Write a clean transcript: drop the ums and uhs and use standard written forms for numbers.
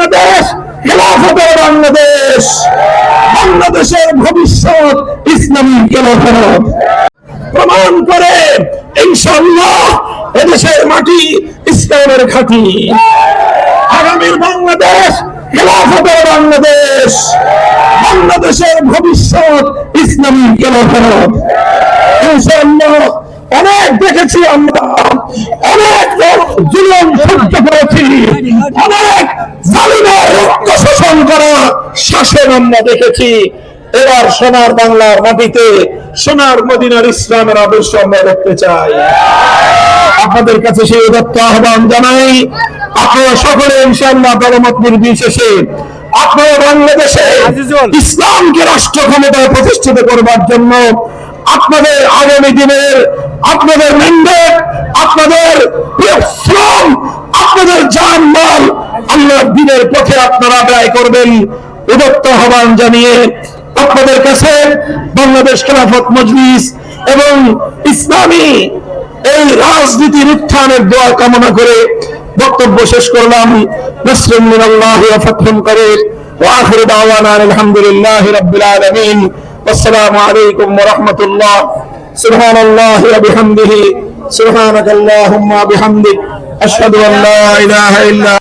বাংলাদেশ খেলাফতের বাংলাদেশ, বাংলাদেশের ভবিষ্যৎ ইসলামী খেলাফত প্রমাণ করে ইনশাআল্লাহ এদেশের মাটি ইসলামের ঘাঁটি। আগামীর বাংলাদেশ খেলাফতের বাংলাদেশ, বাংলাদেশের ভবিষ্যৎ ইসলামী খেলাফত ইনশাআল্লাহ। অনেক দেখেছি আমরা, অনেক জুলুম সহ্য করেছি, অনেক জালিমের রক্ত শোষণ করা শাসন আমরা দেখেছি। এবার সোনার বাংলার মাটিতে সোনার মদিনার ইসলামের আদর্শ আমরা দেখতে চাই। আপনাদের কাছে সেই উদাত্ত আহ্বান জানাই, আপনারা সকলে ইনশাআল্লাহ দলমত নির্বিশেষে আপনারা বাংলাদেশে ইসলামকে রাষ্ট্র ক্ষমতায় প্রতিষ্ঠিত করবার জন্য আপনাদের আগামী দিনের আপনাদের ম্যান্ডেট, আপনাদের শ্রম, আপনাদের জানমাল আল্লাহর দ্বীনের পথে আপনারা ব্যয় করবেন। উদাত্ত আহ্বান জানিয়ে আপনাদের কাছে বাংলাদেশ খেলাফত মজলিস এবং ইসলামী এই রাজনীতির উত্থানের দোয়া কামনা করে বক্তব্য শেষ করলাম। নাসরুম মিনাল্লাহি ওয়া ফাতহুন করিব ওয়া আখিরু দাওয়ানা আলহামদুলিল্লাহি রাব্বিল আলামিন। আসসালামু আলাইকুম ওয়া রাহমাতুল্লাহ। সুবহানাল্লাহি ওয়া বিহামদিহি সুবহানাকাল্লাহুম্মা ওয়া বিহামদিক আশহাদু আল্লা ইলাহা ইল্লা